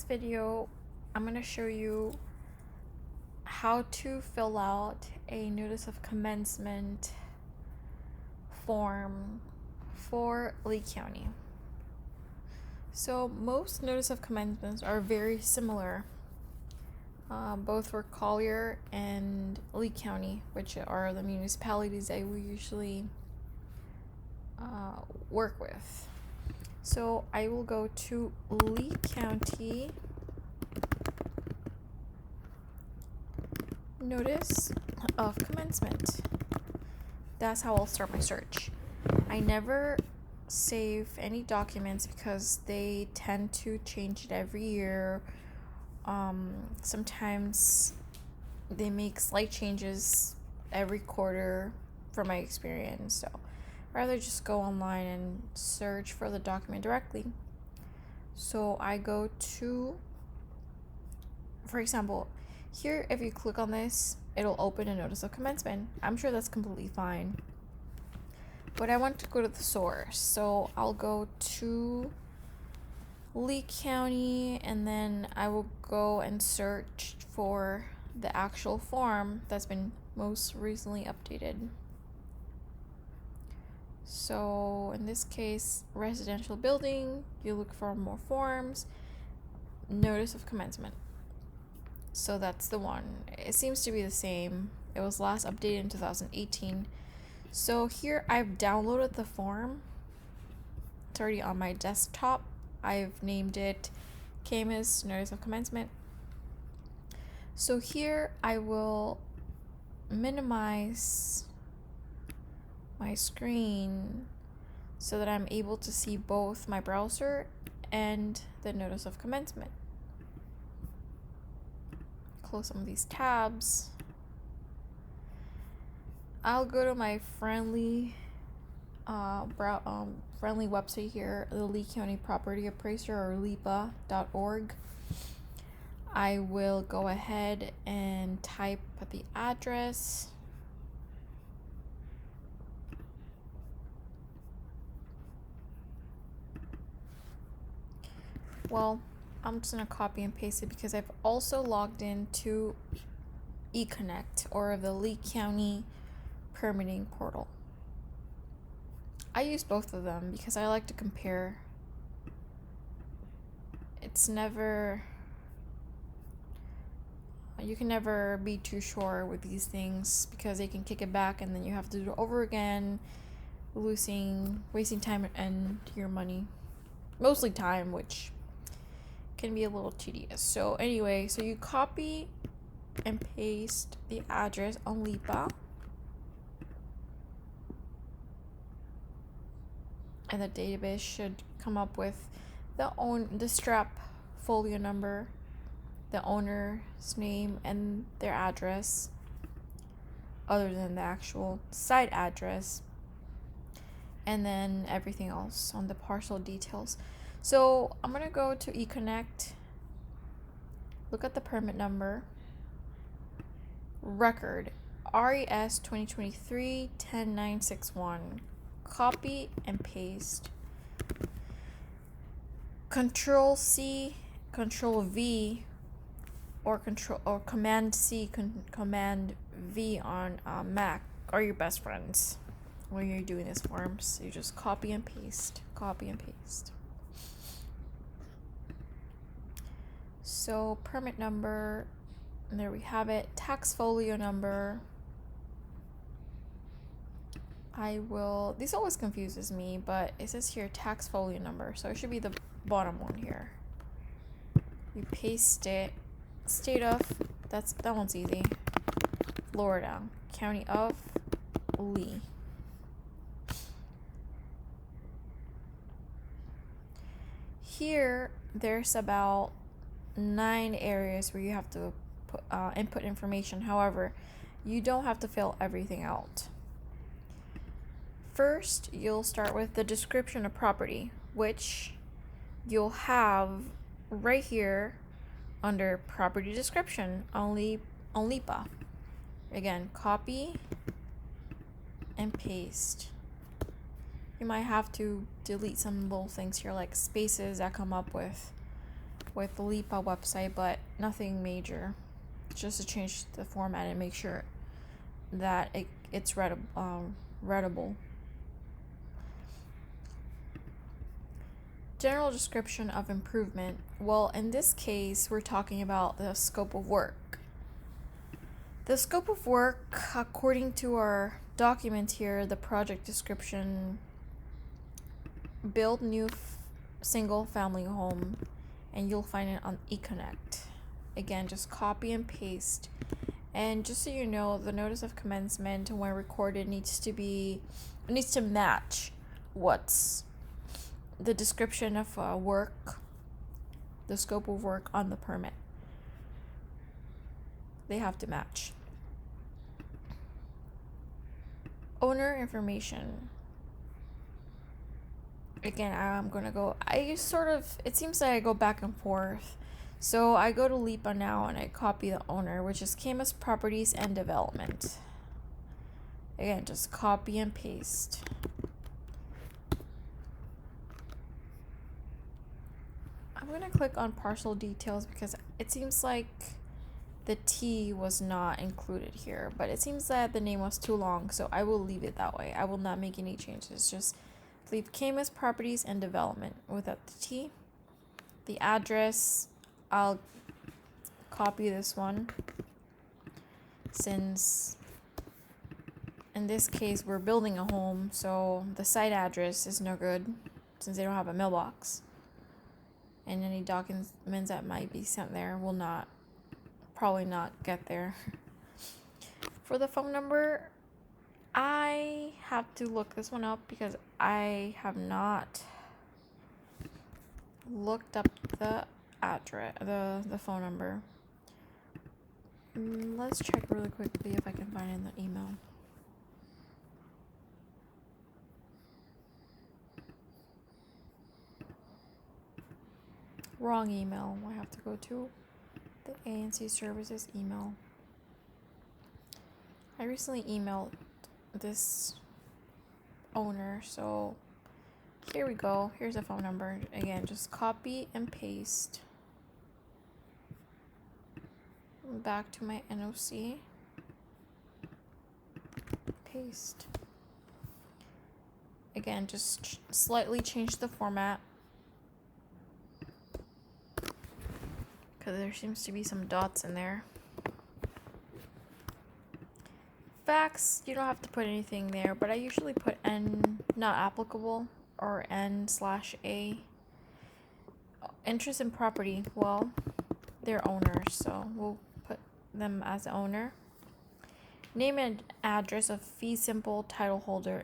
video, I'm going to show you how to fill out a notice of commencement form for Lee County. So most notice of commencements are very similar, both for Collier and Lee County, which are the municipalities that we usually work with. So I will go to Lee County notice of commencement. That's how I'll start my search. I never save any documents because they tend to change it every year. Sometimes they make slight changes every quarter from my experience, so rather just go online and search for the document directly. So I go to, for example, here if you click on this, it'll open a notice of commencement. I'm sure that's completely fine, but I want to go to the source, so I'll go to Lee County and then I will go and search for the actual form that's been most recently updated. So in this case, residential building, you look for more forms, notice of commencement. So that's the one. It seems to be the same. It was last updated in 2018. So here I've downloaded the form. It's already on my desktop. I've named it KMIS Notice of Commencement. So here I will minimize my screen so that I'm able to see both my browser and the notice of commencement. Close some of these tabs. I'll go to my friendly website here, the Lee County Property Appraiser, or LIPA.org. I will go ahead and type the address. Well, I'm just going to copy and paste it because I've also logged into eConnect, or the Lee County permitting portal. I use both of them because I like to compare. You can never be too sure with these things because they can kick it back and then you have to do it over again, wasting time and your money. Mostly time, which can be a little tedious. So anyway, so you copy and paste the address on LIPA, and the database should come up with the strap folio number, the owner's name, and their address, other than the actual site address, and then everything else on the parcel details. So I'm gonna go to eConnect, look at the permit number, record RES 2023-10961, copy and paste, Control C, Control V, or Command C, Command V on Mac are your best friends when you're doing these forms. You just copy and paste. So permit number, and there we have it. Tax folio number. This always confuses me, but it says here tax folio number, so it should be the bottom one here. You paste it. State of, that one's easy. Florida. County of Lee. Here, there's about 9 areas where you have to input information. However, you don't have to fill everything out. First, you'll start with the description of property, which you'll have right here under property description on LIPA. Again, copy and paste. You might have to delete some little things here like spaces that come up with with the LIPA website, but nothing major. Just to change the format and make sure that it's readable. General description of improvement. Well, in this case, we're talking about the scope of work. The scope of work, according to our document here, the project description: build new single family home, and you'll find it on eConnect. Again, just copy and paste. And just so you know, the notice of commencement, when recorded, needs to match what's the description of work, the scope of work on the permit. They have to match. Owner information. Again, it seems like I go back and forth. So I go to LIPA now and I copy the owner, which is Camus Properties and Development. Again, just copy and paste. I'm going to click on parcel details because it seems like the T was not included here, but it seems that the name was too long, so I will leave it that way. I will not make any changes. Just leave Camus Properties and Development without the T. The address, I'll copy this one, since in this case we're building a home, so the site address is no good since they don't have a mailbox. And any documents that might be sent there will probably not get there. For the phone number, I have to look this one up because I have not looked up the address, the phone number. Let's check really quickly if I can find it in the email. Wrong email. I have to go to the ANC services email. I recently emailed this owner, so here we go. Here's the phone number. Again, just copy and paste. Back to my NOC. Paste. Again, just slightly change the format, because there seems to be some dots in there. Facts, you don't have to put anything there, but I usually put N not applicable or N/A. Interest in property, well, they're owners, so we'll put them as owner. Name and address of fee simple title holder,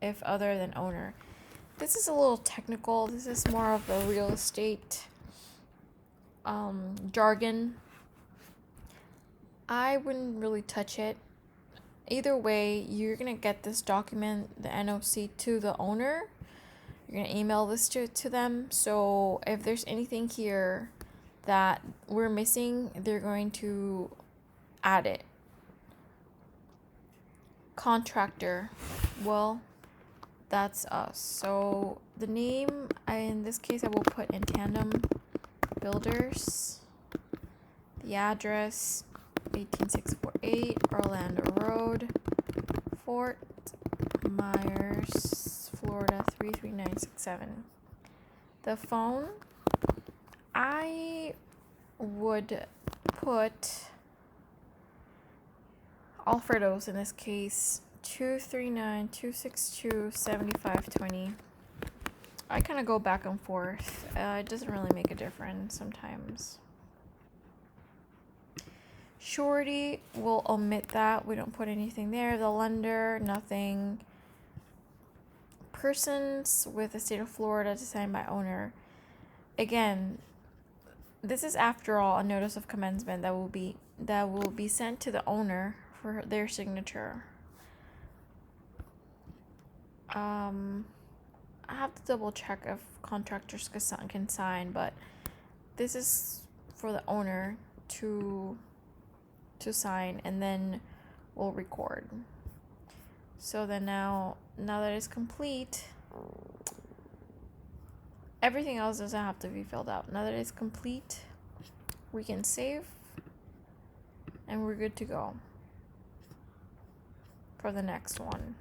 if other than owner. This is a little technical. This is more of the real estate jargon. I wouldn't really touch it. Either way, you're gonna get this document, the NOC, to the owner. You're gonna email this to them. So if there's anything here that we're missing, they're going to add it. Contractor, well, that's us. So the name, in this case, I will put In Tandem Builders. The address, 18648 Orlando Road, Fort Myers, Florida 33967. The phone, I would put Alfredo's in this case, 239-262-7520. I kind of go back and forth. It doesn't really make a difference sometimes. Surety, we'll omit that. We don't put anything there. The lender, nothing. Persons with the state of Florida to sign by owner. Again, this is after all a notice of commencement that will be sent to the owner for their signature. I have to double check if contractors can sign, but this is for the owner to sign, and then we'll record. So then now that it's complete, everything else doesn't have to be filled out. Now that it's complete, we can save and we're good to go for the next one.